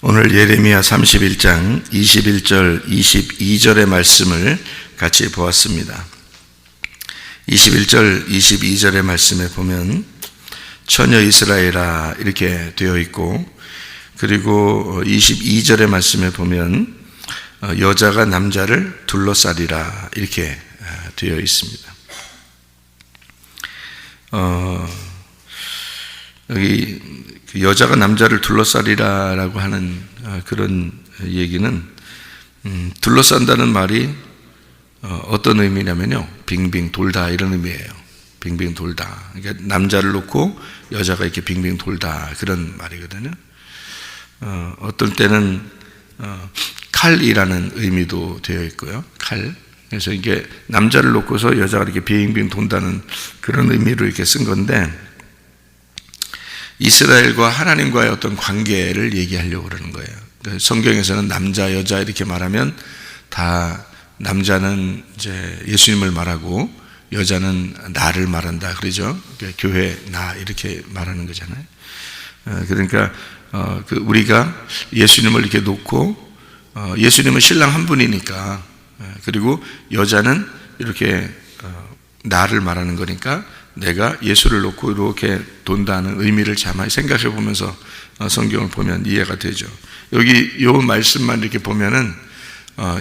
오늘 예레미야 31장 21절, 22절의 말씀을 같이 보았습니다. 21절, 22절의 말씀에 보면 처녀 이스라엘아 이렇게 되어 있고, 그리고 22절의 말씀에 보면 여자가 남자를 둘러싸리라 이렇게 되어 있습니다. 여기 여자가 남자를 둘러싸리라라고 하는 그런 얘기는 둘러싼다는 말이 어떤 의미냐면요, 빙빙 돌다 이런 의미예요. 빙빙 돌다. 그러니까 남자를 놓고 여자가 이렇게 빙빙 돌다 그런 말이거든요. 어떤 때는 칼이라는 의미도 되어 있고요. 칼. 그래서 이게 남자를 놓고서 여자가 이렇게 빙빙 돈다는 그런 의미로 이렇게 쓴 건데, 이스라엘과 하나님과의 어떤 관계를 얘기하려고 그러는 거예요. 성경에서는 남자, 여자 이렇게 말하면 다 남자는 이제 예수님을 말하고 여자는 나를 말한다 그러죠. 교회 나 이렇게 말하는 거잖아요. 그러니까 우리가 예수님을 이렇게 놓고 예수님은 신랑 한 분이니까, 그리고 여자는 이렇게 나를 말하는 거니까 내가 예수를 놓고 이렇게 돈다는 의미를 자세히 생각해 보면서 성경을 보면 이해가 되죠. 여기 이 말씀만 이렇게 보면은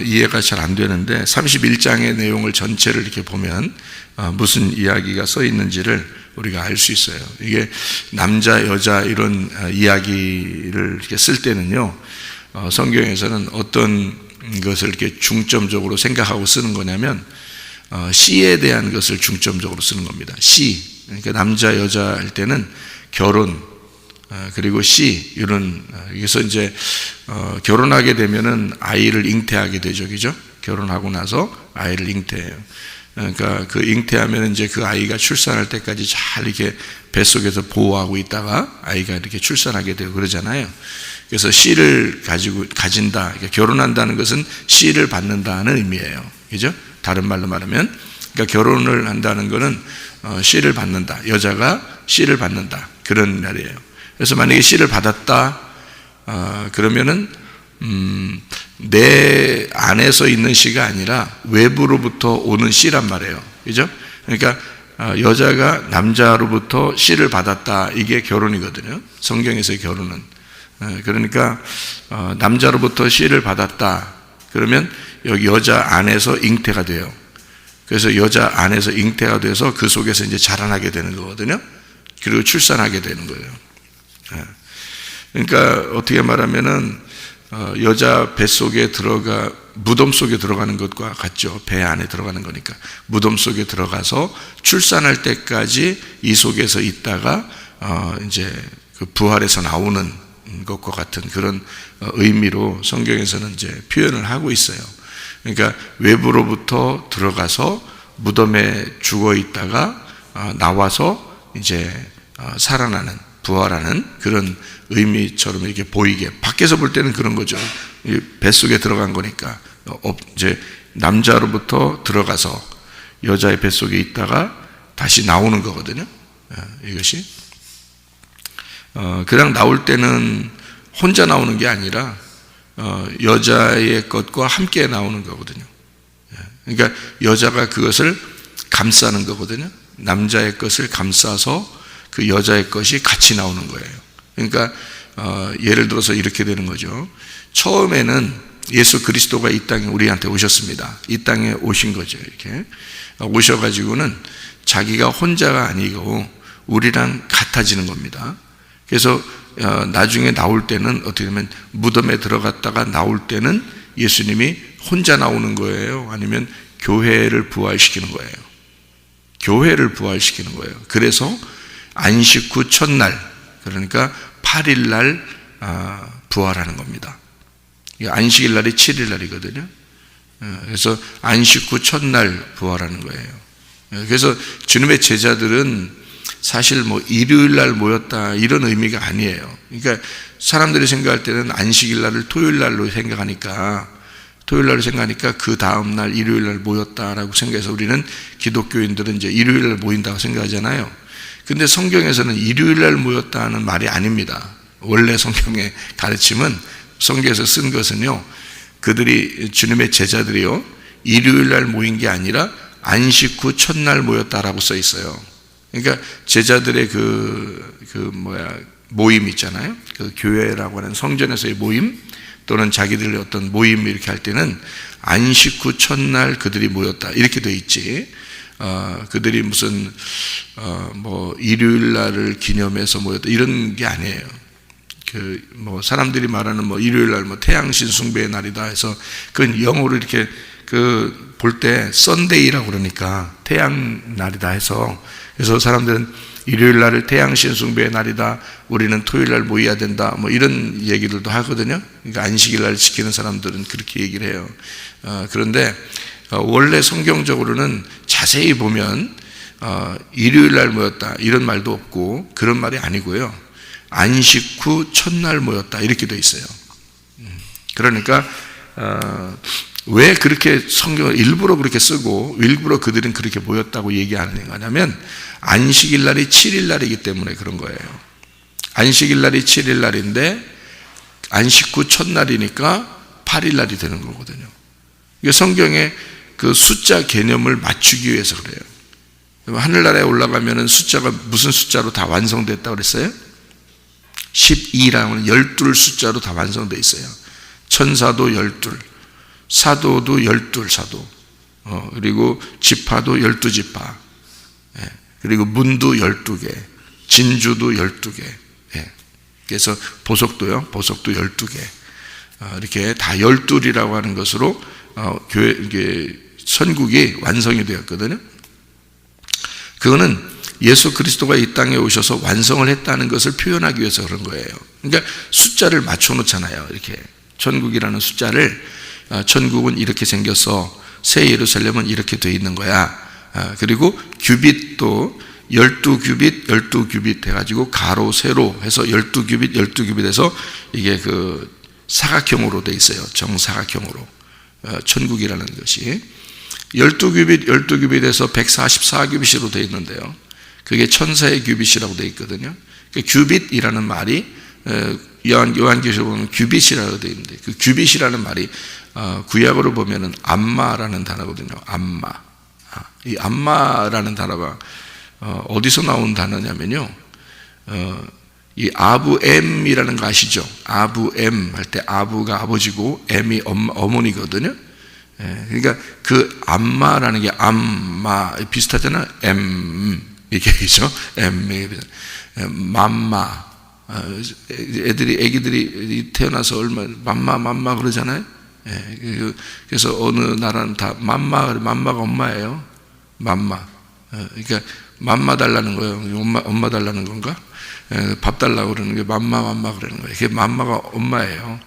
이해가 잘 안 되는데 31장의 내용을 전체를 이렇게 보면 무슨 이야기가 써 있는지를 우리가 알 수 있어요. 이게 남자, 여자 이런 이야기를 이렇게 쓸 때는요, 성경에서는 어떤 것을 이렇게 중점적으로 생각하고 쓰는 거냐면 시에 대한 것을 중점적으로 쓰는 겁니다. 시. 그러니까 남자, 여자 할 때는 결혼, 그리고 시, 이런, 그래서 이제, 결혼하게 되면은 아이를 잉태하게 되죠. 그죠? 결혼하고 나서 아이를 잉태해요. 그러니까 그 잉태하면 이제 그 아이가 출산할 때까지 잘 이렇게 뱃속에서 보호하고 있다가 아이가 이렇게 출산하게 되고 그러잖아요. 그래서 씨를 가진다. 그러니까 결혼한다는 것은 씨를 받는다는 의미예요. 그죠? 다른 말로 말하면, 그러니까 결혼을 한다는 것은 씨를 받는다. 여자가 씨를 받는다. 그런 말이에요. 그래서 만약에 씨를 받았다, 그러면은 내 안에서 있는 씨가 아니라 외부로부터 오는 씨란 말이에요. 그죠? 그러니까 여자가 남자로부터 씨를 받았다. 이게 결혼이거든요. 성경에서의 결혼은. 그러니까 남자로부터 씨를 받았다. 그러면 여기 여자 안에서 잉태가 돼요. 그래서 여자 안에서 잉태가 돼서 그 속에서 이제 자라나게 되는 거거든요. 그리고 출산하게 되는 거예요. 그러니까 어떻게 말하면은 여자 뱃속에 무덤 속에 들어가는 것과 같죠. 배 안에 들어가는 거니까. 무덤 속에 들어가서 출산할 때까지 이 속에서 있다가 이제 그 부활해서 나오는 것과 같은 그런 의미로 성경에서는 이제 표현을 하고 있어요. 그러니까 외부로부터 들어가서 무덤에 죽어 있다가 나와서 이제 살아나는, 부활하는 그런 의미처럼 이렇게 보이게, 밖에서 볼 때는 그런 거죠. 뱃속에 들어간 거니까. 이제 남자로부터 들어가서 여자의 뱃속에 있다가 다시 나오는 거거든요. 이것이 그냥 나올 때는 혼자 나오는 게 아니라 여자의 것과 함께 나오는 거거든요. 그러니까 여자가 그것을 감싸는 거거든요. 남자의 것을 감싸서 그 여자의 것이 같이 나오는 거예요. 그러니까 예를 들어서 이렇게 되는 거죠. 처음에는 예수 그리스도가 이 땅에 우리한테 오셨습니다. 이 땅에 오신 거죠. 이렇게 오셔가지고는 자기가 혼자가 아니고 우리랑 같아지는 겁니다. 그래서 나중에 나올 때는 어떻게 보면 무덤에 들어갔다가 나올 때는 예수님이 혼자 나오는 거예요? 아니면 교회를 부활시키는 거예요? 교회를 부활시키는 거예요. 그래서 안식 후 첫날, 그러니까 8일 날 부활하는 겁니다. 안식일 날이 7일 날이거든요. 그래서 안식 후 첫날 부활하는 거예요. 그래서 주님의 제자들은 사실 일요일 날 모였다 이런 의미가 아니에요. 그러니까 사람들이 생각할 때는 안식일 날을 토요일 날로 생각하니까 그 다음 날 일요일 날 모였다라고 생각해서 우리는 기독교인들은 이제 일요일 날 모인다고 생각하잖아요. 근데 성경에서는 일요일 날 모였다는 말이 아닙니다. 원래 성경의 가르침은 성경에서 쓴 것은요, 그들이 주님의 제자들이요, 일요일 날 모인 게 아니라 안식 후 첫날 모였다라고 써 있어요. 그러니까 제자들의 모임 있잖아요. 그 교회라고 하는 성전에서의 모임, 또는 자기들의 어떤 모임 이렇게 할 때는 안식 후 첫날 그들이 모였다 이렇게 돼 있지. 그들이 무슨 일요일 날을 기념해서 모였다 이런 게 아니에요. 사람들이 말하는 일요일 날 태양신 숭배의 날이다 해서 그건 영어로 이렇게 볼 때 썬데이라고 그러니까 태양 날이다 해서, 그래서 사람들은 일요일 날을 태양신 숭배의 날이다, 우리는 토요일 날 모여야 된다, 이런 얘기들도 하거든요. 그러니까 안식일 날 지키는 사람들은 그렇게 얘기를 해요. 그런데 원래 성경적으로는 자세히 보면 일요일 날 모였다 이런 말도 없고 그런 말이 아니고요, 안식 후 첫날 모였다 이렇게 돼 있어요. 그러니까 왜 그렇게 성경을 일부러 그렇게 쓰고 일부러 그들은 그렇게 모였다고 얘기하는 거냐면, 안식일 날이 7일 날이기 때문에 그런 거예요. 안식일 날이 7일 날인데 안식 후 첫날이니까 8일 날이 되는 거거든요. 이게 성경의 그 숫자 개념을 맞추기 위해서 그래요. 하늘나라에 올라가면은 숫자가 무슨 숫자로 다 완성됐다고 그랬어요? 12라는 12 숫자로 다 완성되어 있어요. 천사도 12, 사도도 12 사도, 그리고 지파도 12지파, 그리고 문도 12개, 진주도 12개, 그래서 보석도요, 보석도 12개, 이렇게 다 12이라고 하는 것으로 교회, 이게 선국이 완성이 되었거든요. 그거는 예수 그리스도가 이 땅에 오셔서 완성을 했다는 것을 표현하기 위해서 그런 거예요. 그러니까 숫자를 맞춰 놓잖아요. 이렇게 천국이라는 숫자를, 천국은 이렇게 생겨서 새 예루살렘은 이렇게 돼 있는 거야. 그리고 규빗도 12규빗 12규빗 해가지고 가로 세로 해서 12규빗 12규빗 해서 이게 그 사각형으로 돼 있어요. 정사각형으로. 천국이라는 것이 12규빗 12규빗에서 144규빗으로 되어 있는데요, 그게 천사의 규빗이라고 되어 있거든요. 규빗이라는 말이 요한계시록 보면 규빗이라고 되어 있는데, 그 규빗이라는 말이 구약으로 보면은 암마라는 단어거든요. 암마. 이 암마라는 단어가 어디서 나온 단어냐면요, 이 아부엠이라는 거 아시죠? 아부엠 할 때 아부가 아버지고 엠이 어머니거든요. 그러니까 그 암마라는 게 암마 비슷하잖아요. 이게죠. 맘마. 애기들이 태어나서 맘마 그러잖아요. 그래서 어느 나라는 다 맘마가 엄마예요. 맘마. 그러니까 맘마 달라는 거예요. 엄마 달라는 건가? 밥 달라고 그러는 게 맘마 그러는 거예요. 그게 맘마가 엄마예요.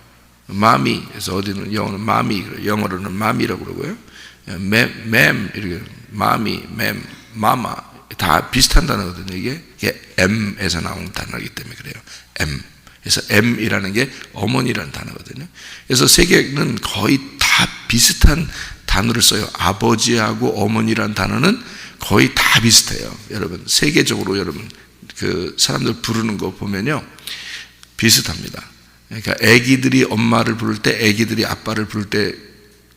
마미. 그래서 어디는 영어는 마미, 영어로는 마미라고 그러고요. 맴 이렇게 마미, 맴, 마마 다 비슷한 단어거든요. 이게 M에서 나온 단어이기 때문에 그래요. M. 그래서 M이라는 게 어머니라는 단어거든요. 그래서 세계는 거의 다 비슷한 단어를 써요. 아버지하고 어머니라는 단어는 거의 다 비슷해요. 여러분 세계적으로 여러분 그 사람들 부르는 거 보면요 비슷합니다. 그러니까 아기들이 엄마를 부를 때, 아기들이 아빠를 부를 때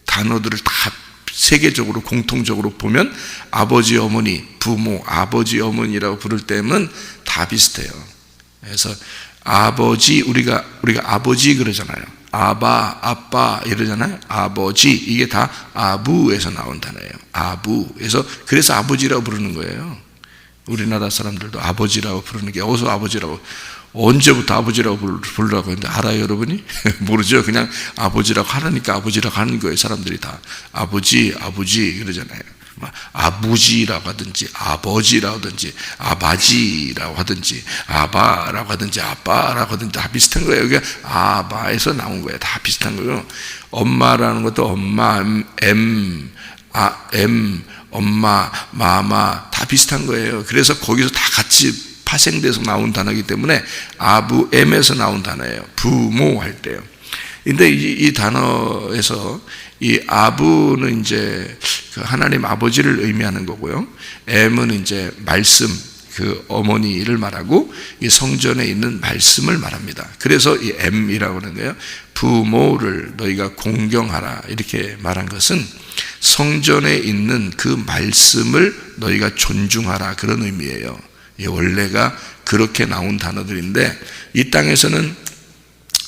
단어들을 다 세계적으로 공통적으로 보면 아버지 어머니, 부모, 아버지 어머니라고 부를 때는 다 비슷해요. 그래서 아버지, 우리가 아버지 그러잖아요. 아바, 아빠 이러잖아요. 아버지, 이게 다 아부에서 나온 단어예요. 아부. 그래서 아버지라고 부르는 거예요. 우리나라 사람들도 아버지라고 부르는 게, 어디서 아버지라고, 언제부터 아버지라고 부르라고 했는데 알아요 여러분이? 모르죠. 그냥 아버지라고 하니까 아버지라고 하는 거예요. 사람들이 다 아버지 그러잖아요. 아부지라고 하든지 아버지라고 하든지 아바지라고 하든지 아바라고 하든지 아빠라고 하든지 다 비슷한 거예요. 이게 아바에서 나온 거예요. 다 비슷한 거예요. 엄마라는 것도 엄마, 엄마, 마마 다 비슷한 거예요. 그래서 거기서 다 같이 파생돼서 나온 단어이기 때문에 아부엠에서 나온 단어예요. 부모 할 때요. 근데 이 단어에서 이 아부는 이제 그 하나님 아버지를 의미하는 거고요. M은 이제 말씀, 그 어머니를 말하고 이 성전에 있는 말씀을 말합니다. 그래서 이 M이라고 하는 거예요. 부모를 너희가 공경하라 이렇게 말한 것은 성전에 있는 그 말씀을 너희가 존중하라 그런 의미예요. 원래가 그렇게 나온 단어들인데 이 땅에서는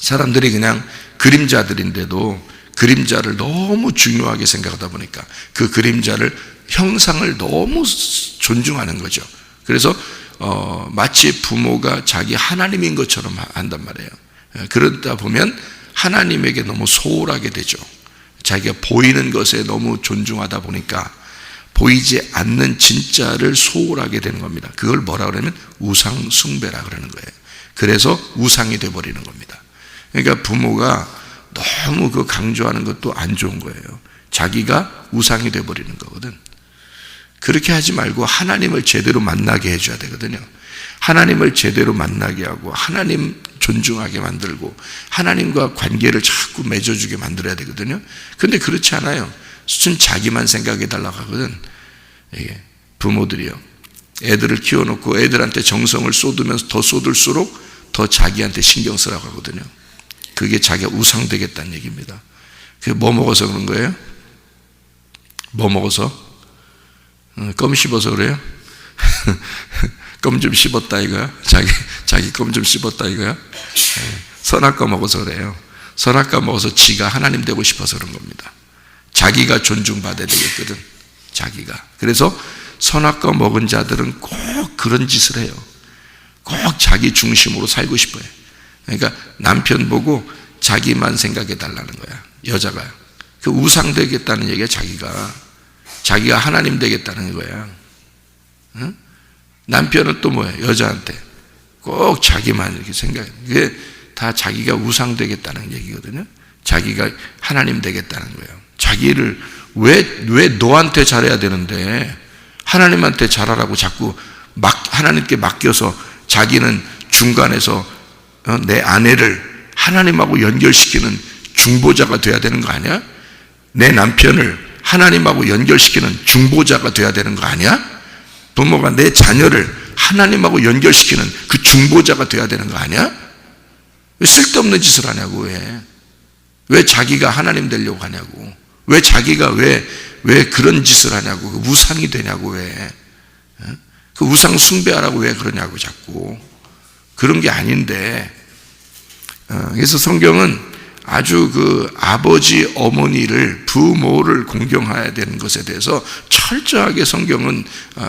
사람들이 그냥 그림자들인데도 그림자를 너무 중요하게 생각하다 보니까 그 그림자를 형상을 너무 존중하는 거죠. 그래서 마치 부모가 자기 하나님인 것처럼 한단 말이에요. 그러다 보면 하나님에게 너무 소홀하게 되죠. 자기가 보이는 것에 너무 존중하다 보니까 보이지 않는 진짜를 소홀하게 되는 겁니다. 그걸 뭐라 그러면 우상 숭배라 그러는 거예요. 그래서 우상이 되어버리는 겁니다. 그러니까 부모가 너무 그 강조하는 것도 안 좋은 거예요. 자기가 우상이 되어버리는 거거든. 그렇게 하지 말고 하나님을 제대로 만나게 해줘야 되거든요. 하나님을 제대로 만나게 하고 하나님 존중하게 만들고 하나님과 관계를 자꾸 맺어주게 만들어야 되거든요. 근데 그렇지 않아요. 순 자기만 생각해 달라고 하거든. 이게 부모들이요. 애들을 키워놓고 애들한테 정성을 쏟으면서 더 쏟을수록 더 자기한테 신경 쓰라고 하거든요. 그게 자기가 우상 되겠다는 얘기입니다. 그게 뭐 먹어서 그런 거예요? 뭐 먹어서? 껌 씹어서 그래요? 껌 좀 씹었다 이거야? 자기 껌 좀 씹었다 이거야? 선악과 먹어서 그래요. 선악과 먹어서 지가 하나님 되고 싶어서 그런 겁니다. 자기가 존중받아야 되겠거든. 자기가. 그래서 선악과 먹은 자들은 꼭 그런 짓을 해요. 꼭 자기 중심으로 살고 싶어요. 그러니까 남편 보고 자기만 생각해 달라는 거야. 여자가. 그 우상 되겠다는 얘기야. 자기가 하나님 되겠다는 거야. 응? 남편은 또 뭐야? 여자한테 꼭 자기만 이렇게 생각해. 그게 다 자기가 우상 되겠다는 얘기거든요. 자기가 하나님 되겠다는 거예요. 자기를 왜 너한테 잘해야 되는데 하나님한테 잘하라고 자꾸 하나님께 맡겨서 자기는 중간에서 내 아내를 하나님하고 연결시키는 중보자가 돼야 되는 거 아니야? 내 남편을 하나님하고 연결시키는 중보자가 돼야 되는 거 아니야? 부모가 내 자녀를 하나님하고 연결시키는 그 중보자가 돼야 되는 거 아니야? 왜 쓸데없는 짓을 하냐고. 왜 자기가 하나님 되려고 하냐고. 왜 자기가 왜 그런 짓을 하냐고. 우상이 되냐고. 왜 그 우상 숭배하라고 왜 그러냐고. 자꾸 그런 게 아닌데. 그래서 성경은 아주 그 아버지 어머니를 부모를 공경해야 되는 것에 대해서 철저하게 성경은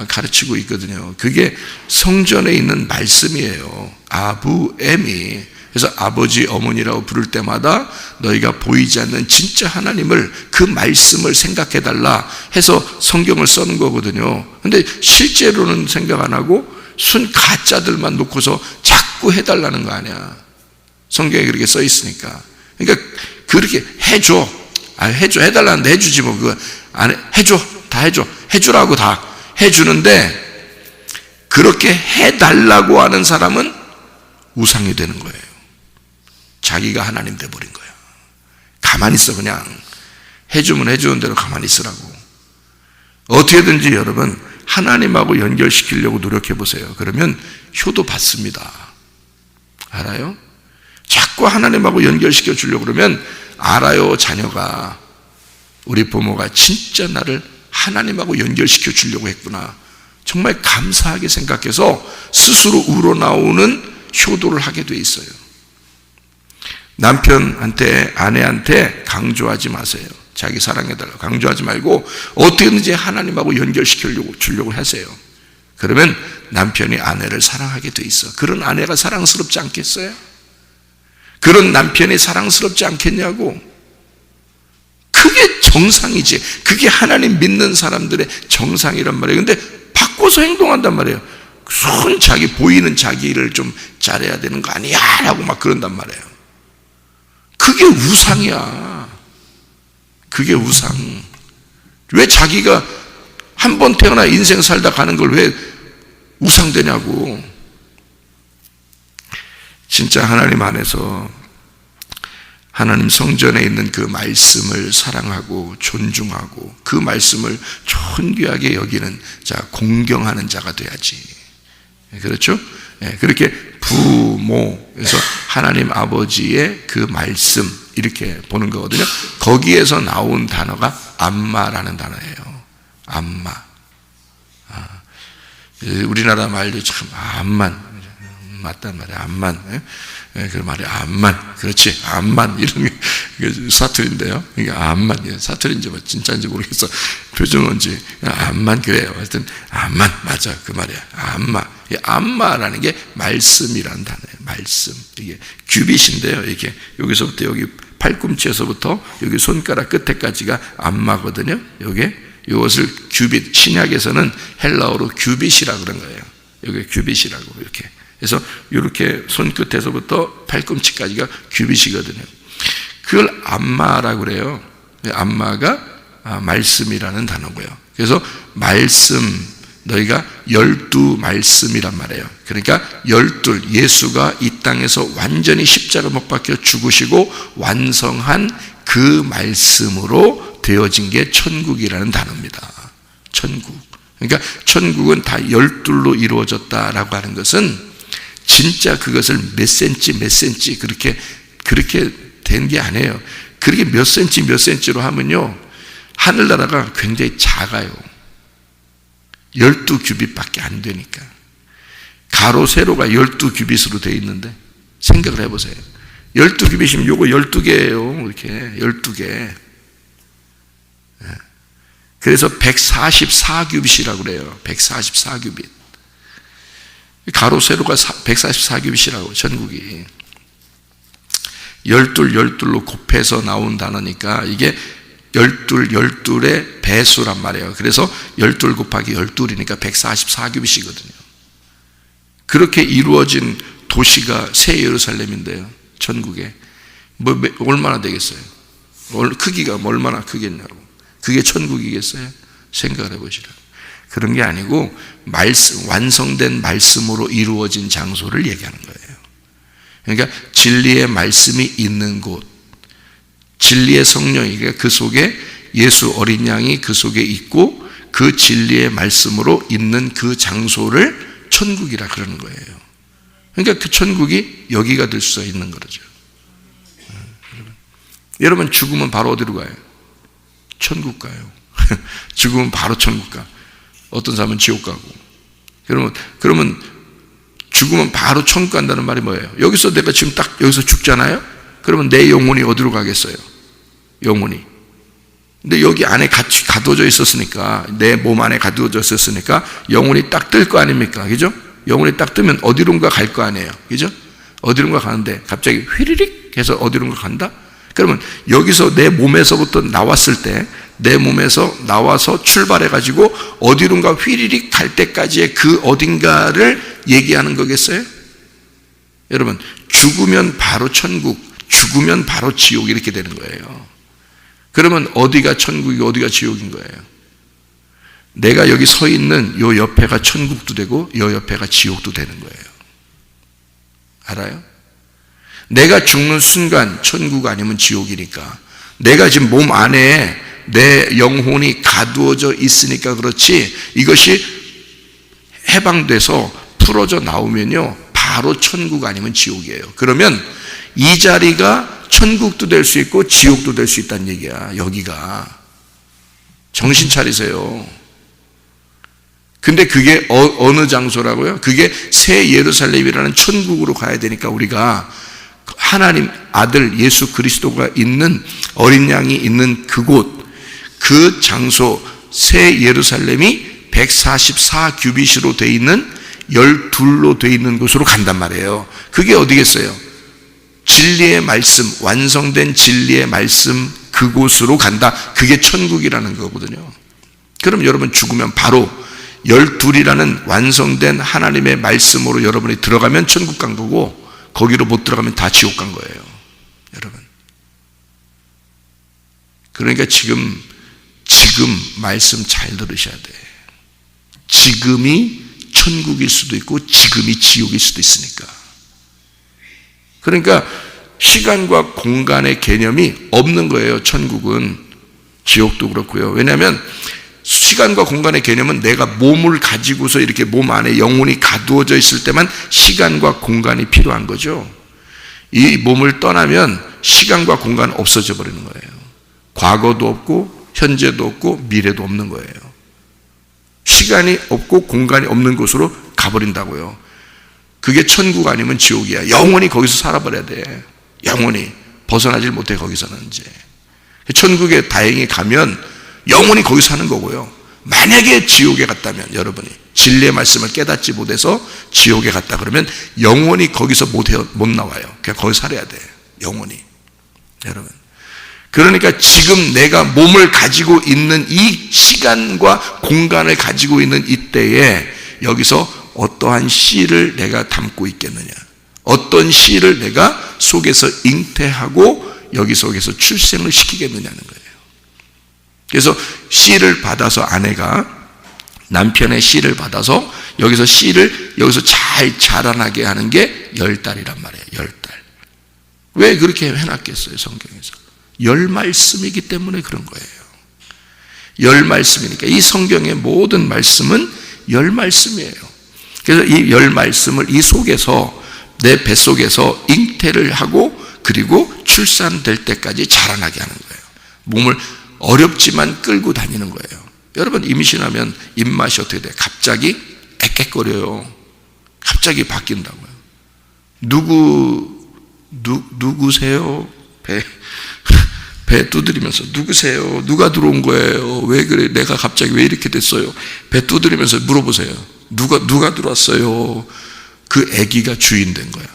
가르치고 있거든요. 그게 성전에 있는 말씀이에요. 아부엠이. 그래서 아버지 어머니라고 부를 때마다 너희가 보이지 않는 진짜 하나님을 그 말씀을 생각해 달라 해서 성경을 쓰는 거거든요. 근데 실제로는 생각 안 하고 순 가짜들만 놓고서 자꾸 해달라는 거 아니야. 성경에 그렇게 써 있으니까. 그러니까 그렇게 해달라는데 해주지 뭐. 그거 안 다 해주라고 다 해주는데 그렇게 해달라고 하는 사람은 우상이 되는 거예요. 자기가 하나님 돼버린 거야. 가만히 있어. 그냥 해주면 해주는 대로 가만히 있으라고. 어떻게든지 여러분 하나님하고 연결시키려고 노력해 보세요. 그러면 효도 받습니다. 알아요? 자꾸 하나님하고 연결시켜 주려고 그러면 알아요. 자녀가 우리 부모가 진짜 나를 하나님하고 연결시켜 주려고 했구나. 정말 감사하게 생각해서 스스로 우러나오는 효도를 하게 돼 있어요. 남편한테 아내한테 강조하지 마세요. 자기 사랑해달라고 강조하지 말고 어떻게든지 하나님하고 연결시키려고 주려고 하세요. 그러면 남편이 아내를 사랑하게 돼 있어. 그런 아내가 사랑스럽지 않겠어요? 그런 남편이 사랑스럽지 않겠냐고. 그게 정상이지. 그게 하나님 믿는 사람들의 정상이란 말이에요. 근데 바꿔서 행동한단 말이에요. 손 자기 보이는 자기를 좀 잘해야 되는 거 아니야? 라고 막 그런단 말이에요. 그게 우상이야. 그게 우상. 왜 자기가 한 번 태어나 인생 살다 가는 걸 왜 우상되냐고. 진짜 하나님 안에서 하나님 성전에 있는 그 말씀을 사랑하고 존중하고 그 말씀을 존귀하게 여기는 자, 공경하는 자가 돼야지. 그렇죠? 그렇게 부모에서 하나님 아버지의 그 말씀 이렇게 보는 거거든요. 거기에서 나온 단어가 암마라는 단어예요. 암마. 우리나라 말도 참 암만 맞단 말이야. 암만. 그 말이 암만. 그렇지. 암만 이런 게 사투리인데요. 이게 암만. 사투리인지 뭐 진짜인지 모르겠어. 표준어인지 암만 그래요. 하여튼 암만 맞아. 그 말이야. 암마. 이 암마라는 게 말씀이라는 단어예요. 말씀. 이게 규빗인데요. 이게 여기서부터 여기 팔꿈치에서부터 여기 손가락 끝에까지가 암마거든요. 요게 이것을 규빗, 신약에서는 헬라어로 규빗이라고 그런 거예요. 여기 규빗이라고 이렇게. 그래서 이렇게 손끝에서부터 팔꿈치까지가 규빗이거든요. 그걸 암마라고 그래요. 암마가 말씀이라는 단어고요. 그래서 말씀, 너희가 12말씀이란 말이에요. 그러니까 12, 예수가 이 땅에서 완전히 십자가 못 박혀 죽으시고 완성한 그 말씀으로 되어진 게 천국이라는 단어입니다. 천국. 그러니까 천국은 다 12로 이루어졌다라고 하는 것은 진짜 그것을 몇 센치 그렇게 된 게 아니에요. 그렇게 몇 센치로 하면요, 하늘나라가 굉장히 작아요. 12규빗밖에 안 되니까. 가로 세로가 12규빗으로 되어 있는데 생각을 해보세요. 12규빗이면 요거 12개예요. 이렇게 12개. 그래서 144규빗이라고 그래요. 144규빗. 가로 세로가 144규빗이라고 전국이. 12로 곱해서 나온 단어니까 이게 12의 배수란 말이에요. 그래서 12 곱하기 12이니까 144규빗이거든요. 그렇게 이루어진 도시가 새 예루살렘인데요. 전국에. 얼마나 되겠어요? 크기가 얼마나 크겠냐고. 그게 천국이겠어요? 생각을 해보시라. 그런 게 아니고 말씀, 완성된 말씀으로 이루어진 장소를 얘기하는 거예요. 그러니까 진리의 말씀이 있는 곳, 진리의 성령이 그 속에 예수 어린 양이 그 속에 있고 그 진리의 말씀으로 있는 그 장소를 천국이라 그러는 거예요. 그러니까 그 천국이 여기가 될 수 있는 거죠. 여러분 죽으면 바로 어디로 가요? 천국 가요. 죽으면 바로 천국 가. 어떤 사람은 지옥 가고. 그러면 죽으면 바로 천국 간다는 말이 뭐예요? 여기서 내가 지금 딱 여기서 죽잖아요? 그러면 내 영혼이 어디로 가겠어요? 영혼이. 근데 여기 안에 같이 가둬져 있었으니까, 내 몸 안에 가둬져 있었으니까 영혼이 딱 뜰 거 아닙니까? 그죠? 영혼이 딱 뜨면 어디론가 갈 거 아니에요. 그죠? 어디론가 가는데 갑자기 휘리릭 해서 어디론가 간다? 그러면 여기서 내 몸에서부터 나왔을 때, 내 몸에서 나와서 출발해가지고 어디론가 휘리릭 갈 때까지의 그 어딘가를 얘기하는 거겠어요? 여러분, 죽으면 바로 천국, 죽으면 바로 지옥 이렇게 되는 거예요. 그러면 어디가 천국이고 어디가 지옥인 거예요? 내가 여기 서 있는 요 옆에가 천국도 되고 요 옆에가 지옥도 되는 거예요. 알아요? 내가 죽는 순간 천국 아니면 지옥이니까, 내가 지금 몸 안에 내 영혼이 가두어져 있으니까 그렇지, 이것이 해방돼서 풀어져 나오면요 바로 천국 아니면 지옥이에요. 그러면 이 자리가 천국도 될 수 있고 지옥도 될 수 있다는 얘기야. 여기가. 정신 차리세요. 근데 그게 어느 장소라고요? 그게 새 예루살렘이라는 천국으로 가야 되니까 우리가 하나님 아들 예수 그리스도가 있는, 어린 양이 있는 그곳, 그 장소, 새 예루살렘이 144규빗으로 되어 있는 12로 되어 있는 곳으로 간단 말이에요. 그게 어디겠어요? 진리의 말씀, 완성된 진리의 말씀 그곳으로 간다. 그게 천국이라는 거거든요. 그럼 여러분 죽으면 바로 12이라는 완성된 하나님의 말씀으로 여러분이 들어가면 천국 간 거고, 거기로 못 들어가면 다 지옥 간 거예요. 여러분. 그러니까 지금 말씀 잘 들으셔야 돼. 지금이 천국일 수도 있고 지금이 지옥일 수도 있으니까. 그러니까 시간과 공간의 개념이 없는 거예요. 천국은. 지옥도 그렇고요. 왜냐하면 시간과 공간의 개념은 내가 몸을 가지고서 이렇게 몸 안에 영혼이 가두어져 있을 때만 시간과 공간이 필요한 거죠. 이 몸을 떠나면 시간과 공간은 없어져 버리는 거예요. 과거도 없고 현재도 없고 미래도 없는 거예요. 시간이 없고 공간이 없는 곳으로 가버린다고요. 그게 천국 아니면 지옥이야. 영원히 거기서 살아버려야 돼. 영원히 벗어나질 못해. 거기서는 이제 천국에 다행히 가면 영원히 거기서 사는 거고요. 만약에 지옥에 갔다면, 여러분이 진리의 말씀을 깨닫지 못해서 지옥에 갔다 그러면 영원히 거기서 못 나와요. 그냥 거기서 살아야 돼. 영원히. 여러분, 그러니까 지금 내가 몸을 가지고 있는 이 시간과 공간을 가지고 있는 이때에 여기서 어떠한 씨를 내가 담고 있겠느냐, 어떤 씨를 내가 속에서 잉태하고 여기 속에서 출생을 시키겠느냐는 거예요. 그래서 씨를 받아서, 아내가 남편의 씨를 받아서 여기서 씨를 여기서 잘 자라나게 하는 게 10달이란 말이에요. 10달. 왜 그렇게 해놨겠어요? 성경에서 10말씀이기 때문에 그런 거예요. 10말씀이니까 이 성경의 모든 말씀은 10말씀이에요. 그래서 이 10말씀을 이 속에서, 내 뱃속에서 잉태를 하고 그리고 출산될 때까지 자라나게 하는 거예요. 몸을 어렵지만 끌고 다니는 거예요. 여러분, 임신하면 입맛이 어떻게 돼요? 갑자기 애꿎거려요. 갑자기 바뀐다고요. 누구세요? 배 두드리면서 누구세요? 누가 들어온 거예요? 왜 그래? 내가 갑자기 왜 이렇게 됐어요? 배 두드리면서 물어보세요. 누가 들어왔어요? 그 아기가 주인 된 거야.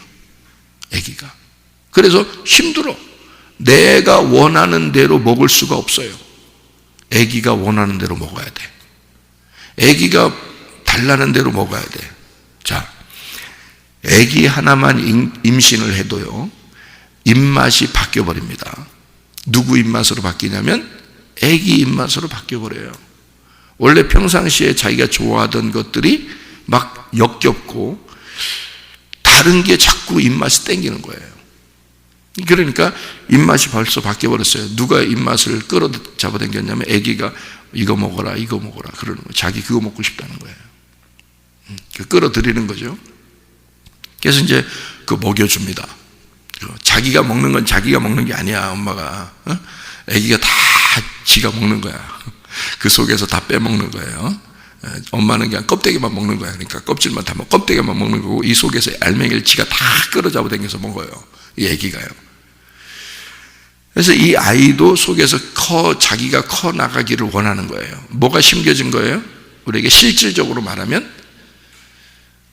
아기가. 그래서 힘들어. 내가 원하는 대로 먹을 수가 없어요. 아기가 원하는 대로 먹어야 돼. 아기가 달라는 대로 먹어야 돼. 자, 아기 하나만 임신을 해도요, 입맛이 바뀌어버립니다. 누구 입맛으로 바뀌냐면 아기 입맛으로 바뀌어버려요. 원래 평상시에 자기가 좋아하던 것들이 막 역겹고 다른 게 자꾸 입맛이 땡기는 거예요. 그러니까 입맛이 벌써 바뀌어버렸어요. 누가 입맛을 끌어잡아당겼냐면 아기가 이거 먹어라 그러는 거예요. 자기 그거 먹고 싶다는 거예요. 끌어들이는 거죠. 그래서 이제 그거 먹여줍니다. 자기가 먹는 건 자기가 먹는 게 아니야. 엄마가, 아기가 다 지가 먹는 거야. 그 속에서 다 빼먹는 거예요. 엄마는 그냥 껍데기만 먹는 거야. 그러니까 껍질만 다 먹고 껍데기만 먹는 거고, 이 속에서 알맹이를 지가 다 끌어잡아당겨서 먹어요. 이 아기가요. 그래서 이 아이도 속에서 자기가 커 나가기를 원하는 거예요. 뭐가 심겨진 거예요? 우리에게 실질적으로 말하면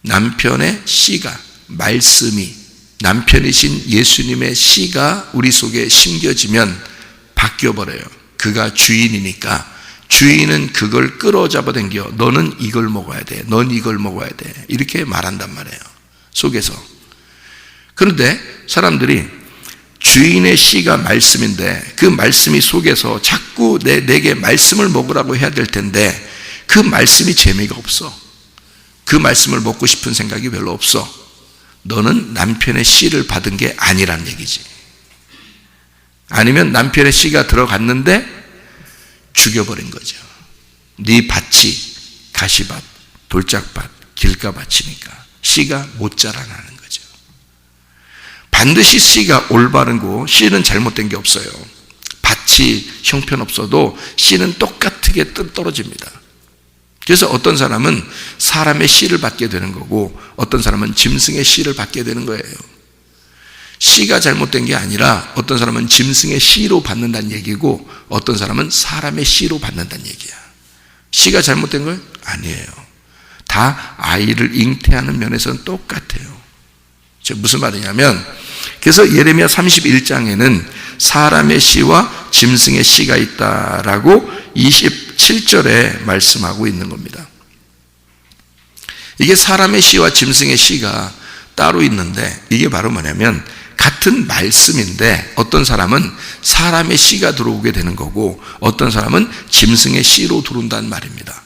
남편의 씨가, 말씀이, 남편이신 예수님의 씨가 우리 속에 심겨지면 바뀌어버려요. 그가 주인이니까 주인은 그걸 끌어잡아당겨. 너는 이걸 먹어야 돼. 넌 이걸 먹어야 돼. 이렇게 말한단 말이에요. 속에서. 그런데 사람들이 주인의 씨가 말씀인데 그 말씀이 속에서 자꾸 내게 말씀을 먹으라고 해야 될 텐데 그 말씀이 재미가 없어. 그 말씀을 먹고 싶은 생각이 별로 없어. 너는 남편의 씨를 받은 게 아니란 얘기지. 아니면 남편의 씨가 들어갔는데 죽여버린 거죠. 네 밭이 가시밭, 돌짝밭, 길가밭이니까 씨가 못 자라나는 거죠. 반드시 씨가 올바르고 씨는 잘못된 게 없어요. 밭이 형편없어도 씨는 똑같게 떨어집니다. 그래서 어떤 사람은 사람의 씨를 받게 되는 거고 어떤 사람은 짐승의 씨를 받게 되는 거예요. 씨가 잘못된 게 아니라 어떤 사람은 짐승의 씨로 받는다는 얘기고 어떤 사람은 사람의 씨로 받는다는 얘기야. 씨가 잘못된 건 아니에요. 다 아이를 잉태하는 면에서는 똑같아요. 무슨 말이냐면, 그래서 예레미야 31장에는 사람의 씨와 짐승의 씨가 있다라고 27절에 말씀하고 있는 겁니다. 이게 사람의 씨와 짐승의 씨가 따로 있는데 이게 바로 뭐냐면 같은 말씀인데 어떤 사람은 사람의 씨가 들어오게 되는 거고 어떤 사람은 짐승의 씨로 들어온다는 말입니다.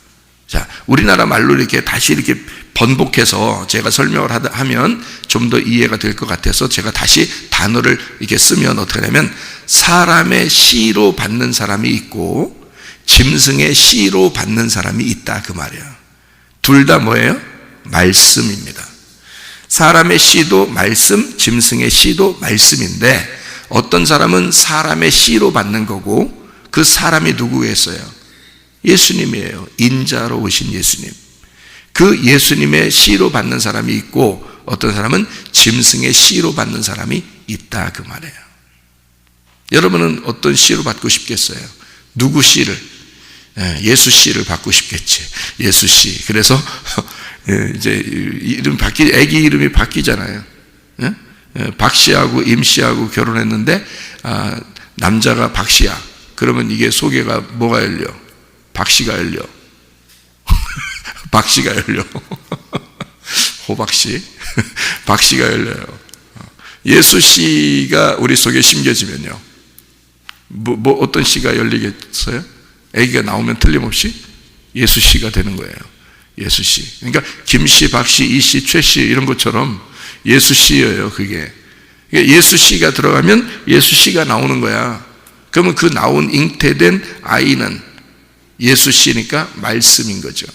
자, 우리나라 말로 이렇게 다시 이렇게 번복해서 제가 설명을 하면 좀 더 이해가 될 것 같아서 제가 다시 단어를 이렇게 쓰면 어떻게 되냐면 사람의 씨로 받는 사람이 있고 짐승의 씨로 받는 사람이 있다 그 말이에요. 둘 다 뭐예요? 말씀입니다. 사람의 씨도 말씀, 짐승의 씨도 말씀인데 어떤 사람은 사람의 씨로 받는 거고 그 사람이 누구겠어요? 예수님이에요. 인자로 오신 예수님. 그 예수님의 씨로 받는 사람이 있고 어떤 사람은 짐승의 씨로 받는 사람이 있다 그 말이에요. 여러분은 어떤 씨로 받고 싶겠어요? 누구 씨를? 예수 씨를 받고 싶겠지. 예수 씨. 그래서 이제 이름 애기 이름이 바뀌잖아요. 박 씨하고 임 씨하고 결혼했는데 남자가 박 씨야. 그러면 이게 소개가 뭐가 열려? 박 씨가 열려. 박 씨가 열려. 호박 씨. 박 씨가 열려요. 예수 씨가 우리 속에 심겨지면요. 뭐 어떤 씨가 열리겠어요? 아기가 나오면 틀림없이 예수 씨가 되는 거예요. 예수 씨. 그러니까 김 씨, 박 씨, 이 씨, 최 씨 이런 것처럼 예수 씨예요, 그게. 예수 씨가 들어가면 예수 씨가 나오는 거야. 그러면 그 나온 잉태된 아이는 예수 씨니까 말씀인 거죠.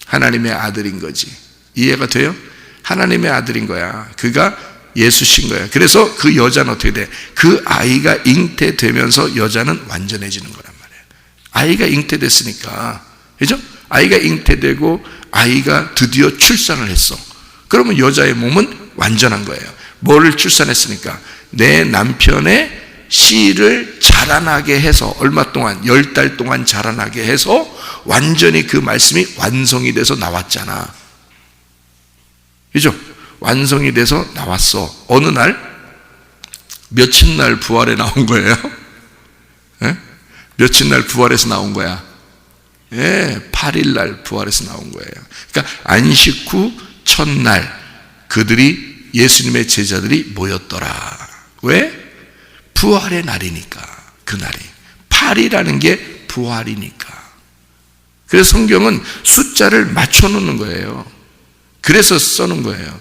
하나님의 아들인 거지. 이해가 돼요? 하나님의 아들인 거야. 그가 예수 씨인 거야. 그래서 그 여자는 어떻게 돼? 그 아이가 잉태되면서 여자는 완전해지는 거란 말이에요. 아이가 잉태됐으니까. 그죠? 아이가 잉태되고 아이가 드디어 출산을 했어. 그러면 여자의 몸은 완전한 거예요. 뭐를 출산했으니까? 내 남편의 씨를 자라나게 해서 얼마 동안? 10달 동안 자라나게 해서 완전히 그 말씀이 완성이 돼서 나왔잖아. 그죠? 완성이 돼서 나왔어. 어느 날? 며칠 날 부활에 나온 거예요? 며칠 날 부활해서 나온 거야? 8일 날 부활해서 나온 거예요. 그러니까 안식 후 첫날 그들이 예수님의 제자들이 모였더라. 왜? 부활의 날이니까. 그날이 8이라는 게 부활이니까. 그래서 성경은 숫자를 맞춰놓는 거예요. 그래서 써놓은 거예요.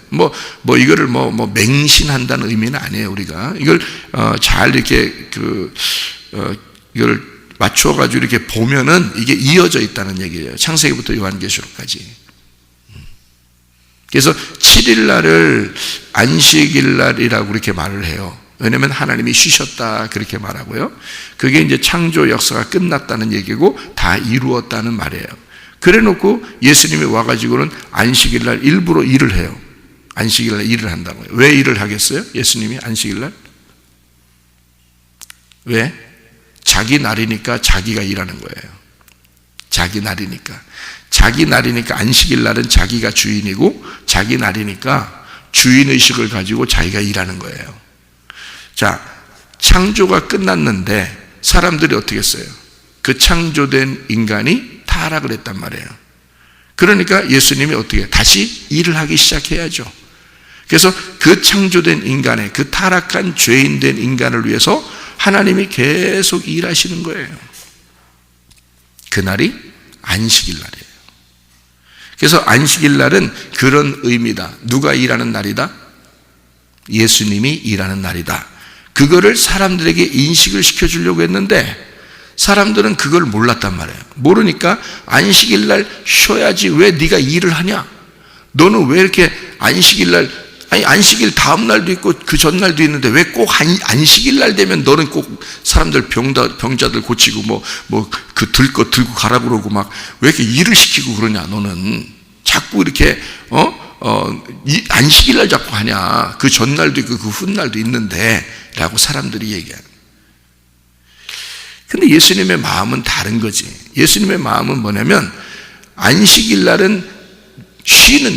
이거를 맹신한다는 의미는 아니에요. 우리가 이걸 잘 이렇게 이걸 맞춰가지고 이렇게 보면은 이게 이어져 있다는 얘기예요. 창세기부터 요한계시록까지. 그래서 7일 날을 안식일 날이라고 그렇게 말을 해요. 왜냐하면 하나님이 쉬셨다 그렇게 말하고요. 그게 이제 창조 역사가 끝났다는 얘기고 다 이루었다는 말이에요. 그래 놓고 예수님이 와가지고는 안식일 날 일부러 일을 해요. 안식일 날 일을 한다고요. 왜 일을 하겠어요? 예수님이 안식일 날? 왜? 자기 날이니까 자기가 일하는 거예요. 자기 날이니까. 자기 날이니까 안식일 날은 자기가 주인이고 자기 날이니까 주인의식을 가지고 자기가 일하는 거예요. 자, 창조가 끝났는데 사람들이 어떻게 했어요? 그 창조된 인간이 타락을 했단 말이에요. 그러니까 예수님이 어떻게 다시 일을 하기 시작해야죠. 그래서 그 창조된 인간의 그 타락한 죄인된 인간을 위해서 하나님이 계속 일하시는 거예요. 그날이 안식일 날이에요. 그래서 안식일 날은 그런 의미다. 누가 일하는 날이다? 예수님이 일하는 날이다. 그거를 사람들에게 인식을 시켜주려고 했는데 사람들은 그걸 몰랐단 말이에요. 모르니까 안식일 날 쉬어야지 왜 네가 일을 하냐? 너는 왜 이렇게 안식일 날, 아니 안식일 다음 날도 있고 그 전날도 있는데 왜 꼭 안식일 날 되면 너는 꼭 사람들 병자들 고치고 그 들 거 들고 가라 그러고 막 왜 이렇게 일을 시키고 그러냐? 너는 자꾸 이렇게 이 안식일 날 자꾸 하냐? 그 전날도 있고 그 훗날도 있는데 라고 사람들이 얘기하는. 근데 예수님의 마음은 다른 거지. 예수님의 마음은 뭐냐면 안식일 날은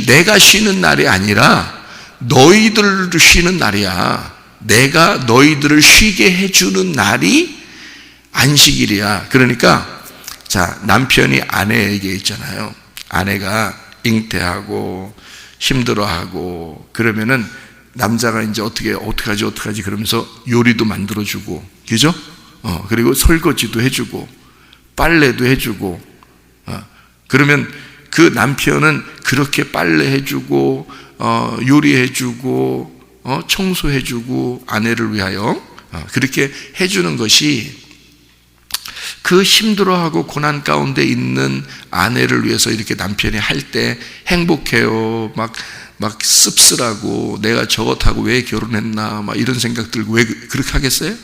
내가 쉬는 날이 아니라 너희들도 쉬는 날이야. 내가 너희들을 쉬게 해주는 날이 안식일이야. 그러니까 자, 남편이 아내에게 있잖아요. 아내가 잉태하고 힘들어하고 그러면은 남자가 이제 어떡하지 그러면서 요리도 만들어주고, 그죠? 그리고 설거지도 해주고, 빨래도 해주고, 그러면 그 남편은 그렇게 빨래해주고, 요리해주고, 청소해주고, 아내를 위하여, 그렇게 해주는 것이 그 힘들어하고 고난 가운데 있는 아내를 위해서 이렇게 남편이 할 때 행복해요. 막 씁쓸하고 내가 저것하고 왜 결혼했나 막 이런 생각 들고 왜 그렇게 하겠어요?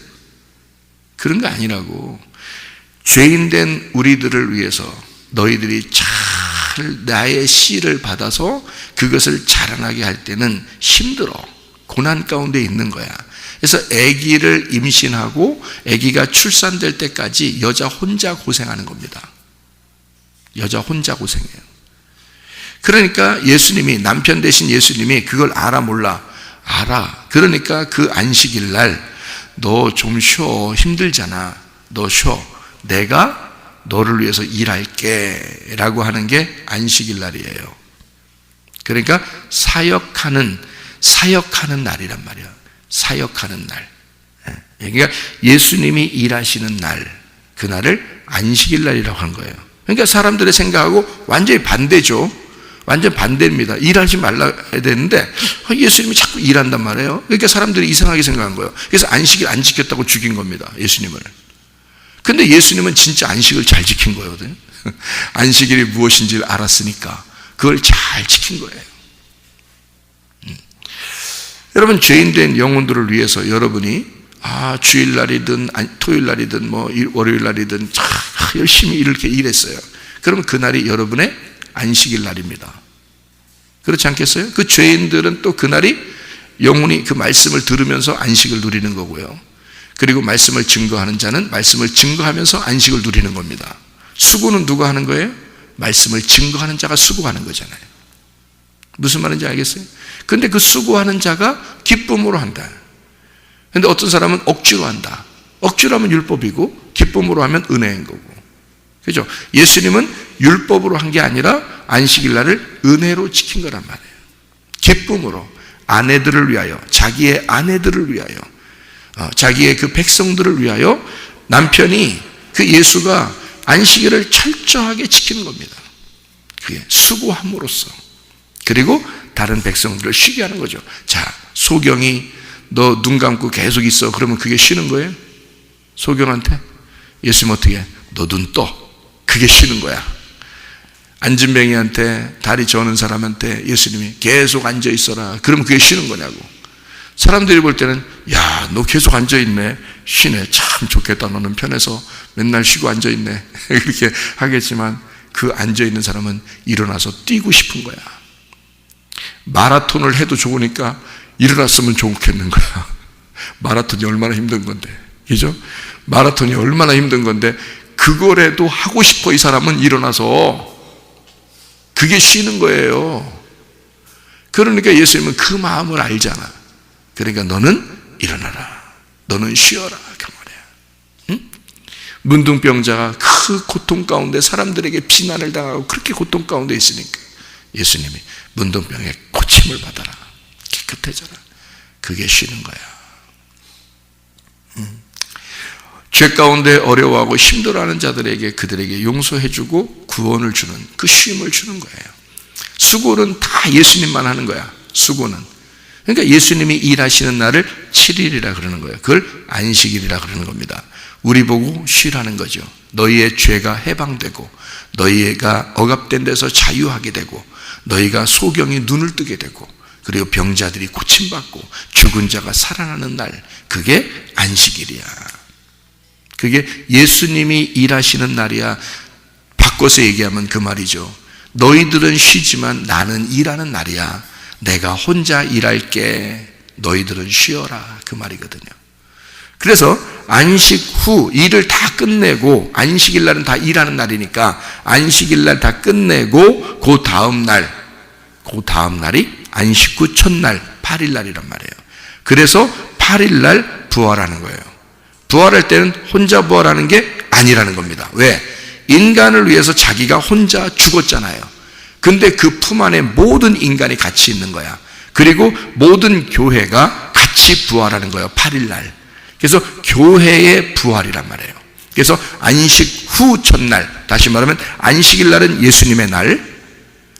그런 거 아니라고. 죄인된 우리들을 위해서 너희들이 잘 나의 씨를 받아서 그것을 자라나게 할 때는 힘들어. 고난 가운데 있는 거야. 그래서 아기를 임신하고 아기가 출산될 때까지 여자 혼자 고생하는 겁니다. 여자 혼자 고생해요. 그러니까 예수님이, 남편 대신 예수님이 그걸 알아 몰라? 알아. 그러니까 그 안식일 날 너 좀 쉬어. 힘들잖아. 너 쉬어. 내가 너를 위해서 일할게 라고 하는 게 안식일 날이에요. 그러니까 사역하는 날이란 말이야. 사역하는 날. 그러니까 예수님이 일하시는 날, 그날을 안식일 날이라고 하는 거예요. 그러니까 사람들의 생각하고 완전히 반대죠. 완전 반대입니다. 일하지 말라 해야 되는데 예수님이 자꾸 일한단 말이에요. 그러니까 사람들이 이상하게 생각한 거예요. 그래서 안식일 안 지켰다고 죽인 겁니다. 예수님을. 근데 예수님은 진짜 안식을 잘 지킨 거거든요. 안식일이 무엇인지를 알았으니까 그걸 잘 지킨 거예요. 여러분, 죄인된 영혼들을 위해서 여러분이 주일날이든 토요일날이든 뭐 월요일날이든 열심히 이렇게 일했어요. 그러면 그날이 여러분의 안식일 날입니다. 그렇지 않겠어요? 그 죄인들은 또 그날이 영혼이 그 말씀을 들으면서 안식을 누리는 거고요. 그리고 말씀을 증거하는 자는 말씀을 증거하면서 안식을 누리는 겁니다. 수고는 누가 하는 거예요? 말씀을 증거하는 자가 수고하는 거잖아요. 무슨 말인지 알겠어요? 근데 그 수고하는 자가 기쁨으로 한다. 근데 어떤 사람은 억지로 한다. 억지로 하면 율법이고 기쁨으로 하면 은혜인 거고. 그죠? 예수님은 율법으로 한 게 아니라 안식일 날을 은혜로 지킨 거란 말이에요. 기쁨으로, 아내들을 위하여, 자기의 아내들을 위하여, 자기의 그 백성들을 위하여 남편이, 그 예수가 안식일을 철저하게 지키는 겁니다. 그게 수고함으로써. 그리고 다른 백성들을 쉬게 하는 거죠. 자, 소경이 너 눈 감고 계속 있어. 그러면 그게 쉬는 거예요? 소경한테? 예수님 어떻게 해? 너 눈 떠. 그게 쉬는 거야. 안진뱅이한테, 다리 저는 사람한테 예수님이 계속 앉아 있어라. 그러면 그게 쉬는 거냐고. 사람들이 볼 때는 야, 너 계속 앉아 있네. 쉬네. 참 좋겠다. 너는 편해서 맨날 쉬고 앉아 있네. 이렇게 하겠지만 그 앉아 있는 사람은 일어나서 뛰고 싶은 거야. 마라톤을 해도 좋으니까 일어났으면 좋겠는 거야. 마라톤이 얼마나 힘든 건데. 그죠? 마라톤이 얼마나 힘든 건데 그거라도 하고 싶어. 이 사람은 일어나서. 그게 쉬는 거예요. 그러니까 예수님은 그 마음을 알잖아. 그러니까 너는 일어나라. 너는 쉬어라. 그 말이야. 응? 문둥병자가 그 고통 가운데 사람들에게 비난을 당하고 그렇게 고통 가운데 있으니까 예수님이 문둥병에 고침을 받아라. 깨끗해져라. 그게 쉬는 거야. 죄 가운데 어려워하고 힘들어하는 자들에게 그들에게 용서해주고 구원을 주는 그 쉼을 주는 거예요. 수고는 다 예수님만 하는 거야. 수고는. 그러니까 예수님이 일하시는 날을 7일이라 그러는 거예요. 그걸 안식일이라 그러는 겁니다. 우리 보고 쉬라는 거죠. 너희의 죄가 해방되고 너희가 억압된 데서 자유하게 되고 너희가 소경이 눈을 뜨게 되고 그리고 병자들이 고침받고 죽은 자가 살아나는 날, 그게 안식일이야. 그게 예수님이 일하시는 날이야. 바꿔서 얘기하면 그 말이죠. 너희들은 쉬지만 나는 일하는 날이야. 내가 혼자 일할게. 너희들은 쉬어라. 그 말이거든요. 그래서 안식 후 일을 다 끝내고, 안식일 날은 다 일하는 날이니까 안식일 날 다 끝내고 그 다음 날이 안식 후 첫날 8일 날이란 말이에요. 그래서 8일 날 부활하는 거예요. 부활할 때는 혼자 부활하는 게 아니라는 겁니다. 왜? 인간을 위해서 자기가 혼자 죽었잖아요. 근데 그 품 안에 모든 인간이 같이 있는 거야. 그리고 모든 교회가 같이 부활하는 거예요. 8일 날. 그래서 교회의 부활이란 말이에요. 그래서 안식 후 첫날, 다시 말하면 안식일 날은 예수님의 날,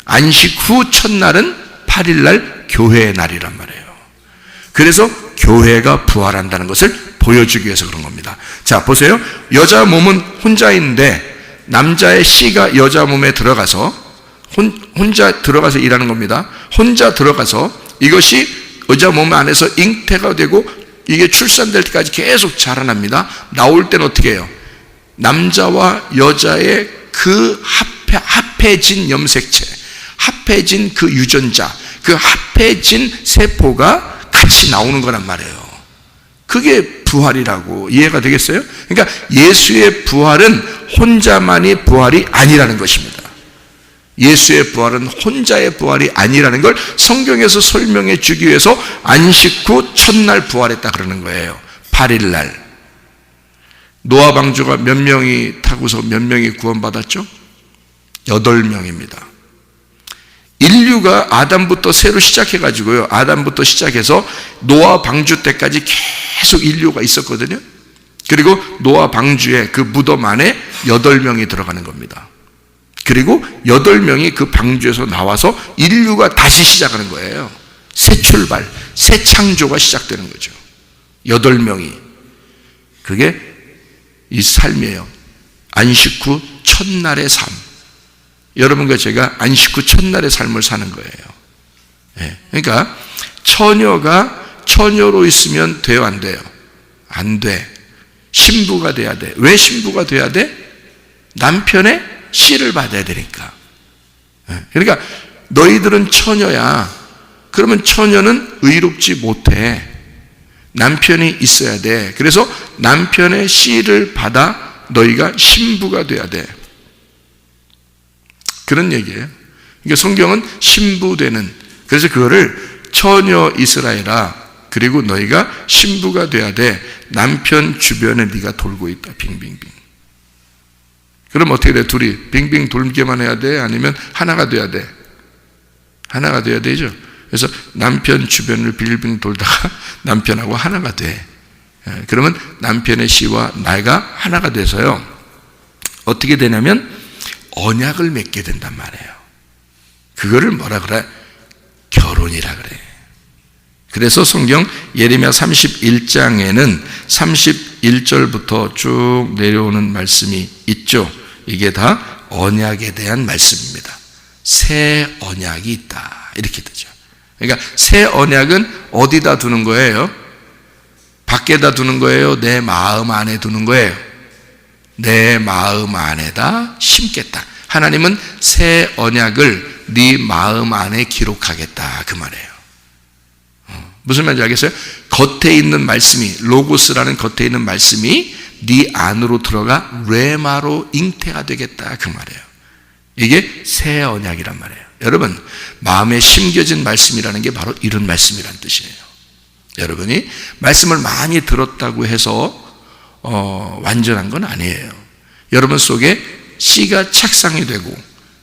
안식 후 첫날은 8일 날 교회의 날이란 말이에요. 그래서 교회가 부활한다는 것을 보여주기 위해서 그런 겁니다. 자, 보세요. 여자 몸은 혼자 있는데 남자의 씨가 여자 몸에 들어가서 혼자 들어가서 일하는 겁니다. 혼자 들어가서 이것이 여자 몸 안에서 잉태가 되고 이게 출산될 때까지 계속 자라납니다. 나올 때는 어떻게 해요? 남자와 여자의 그 합해진 염색체, 합해진 그 유전자, 그 합해진 세포가 같이 나오는 거란 말이에요. 그게 부활이라고 이해가 되겠어요? 그러니까 예수의 부활은 혼자만이 부활이 아니라는 것입니다. 예수의 부활은 혼자의 부활이 아니라는 걸 성경에서 설명해 주기 위해서 안식 후 첫날 부활했다 그러는 거예요. 8일날. 노아 방주가 몇 명이 타고서 몇 명이 구원받았죠? 8명입니다. 인류가 아담부터 새로 시작해가지고요. 아담부터 시작해서 노아 방주 때까지 계속 인류가 있었거든요. 그리고 노아 방주의 그 무덤 안에 8명이 들어가는 겁니다. 그리고 8명이 그 방주에서 나와서 인류가 다시 시작하는 거예요. 새 출발, 새 창조가 시작되는 거죠. 8명이. 그게 이 삶이에요. 안식 후 첫날의 삶. 여러분과 제가 안식 후 첫날의 삶을 사는 거예요. 네. 그러니까 처녀가 처녀로 있으면 돼요, 안 돼요? 안 돼. 신부가 돼야 돼. 왜 신부가 돼야 돼? 남편의 씨를 받아야 되니까. 네. 그러니까 너희들은 처녀야. 그러면 처녀는 의롭지 못해. 남편이 있어야 돼. 그래서 남편의 씨를 받아 너희가 신부가 돼야 돼. 그런 얘기예요. 그러니까 성경은 신부되는, 그래서 그거를 처녀 이스라엘아, 그리고 너희가 신부가 돼야 돼. 남편 주변에 네가 돌고 있다. 빙빙빙. 그럼 어떻게 돼? 둘이 빙빙 돌기만 해야 돼? 아니면 하나가 돼야 돼? 하나가 돼야 되죠. 그래서 남편 주변을 빙빙 돌다가 남편하고 하나가 돼. 그러면 남편의 씨와 나가 하나가 돼서요. 어떻게 되냐면 언약을 맺게 된단 말이에요. 그거를 뭐라 그래? 결혼이라 그래. 그래서 성경 예레미야 31장에는 31절부터 쭉 내려오는 말씀이 있죠. 이게 다 언약에 대한 말씀입니다. 새 언약이 있다. 이렇게 되죠. 그러니까 새 언약은 어디다 두는 거예요? 밖에다 두는 거예요? 내 마음 안에 두는 거예요? 내 마음 안에다 심겠다. 하나님은 새 언약을 네 마음 안에 기록하겠다. 그 말이에요. 무슨 말인지 알겠어요? 겉에 있는 말씀이, 로고스라는 겉에 있는 말씀이 네 안으로 들어가 레마로 잉태가 되겠다. 그 말이에요. 이게 새 언약이란 말이에요. 여러분, 마음에 심겨진 말씀이라는 게 바로 이런 말씀이란 뜻이에요. 여러분이 말씀을 많이 들었다고 해서 완전한 건 아니에요. 여러분 속에 씨가 착상이 되고,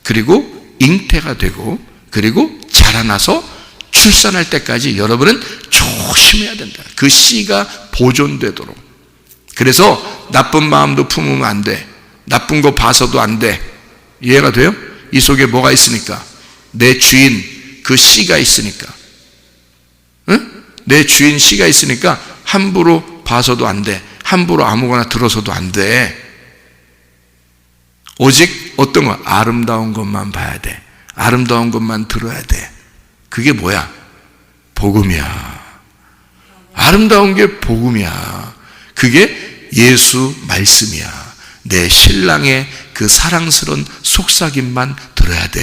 그리고 잉태가 되고, 그리고 자라나서 출산할 때까지 여러분은 조심해야 된다. 그 씨가 보존되도록. 그래서 나쁜 마음도 품으면 안 돼. 나쁜 거 봐서도 안 돼. 이해가 돼요? 이 속에 뭐가 있으니까? 내 주인 그 씨가 있으니까. 응? 내 주인 씨가 있으니까 함부로 봐서도 안 돼. 함부로 아무거나 들어서도 안 돼. 오직 어떤 거? 아름다운 것만 봐야 돼. 아름다운 것만 들어야 돼. 그게 뭐야? 복음이야. 아름다운 게 복음이야. 그게 예수 말씀이야. 내 신랑의 그 사랑스러운 속삭임만 들어야 돼.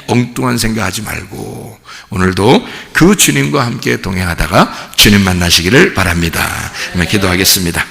엉뚱한 생각하지 말고 오늘도 그 주님과 함께 동행하다가 주님 만나시기를 바랍니다. 기도하겠습니다.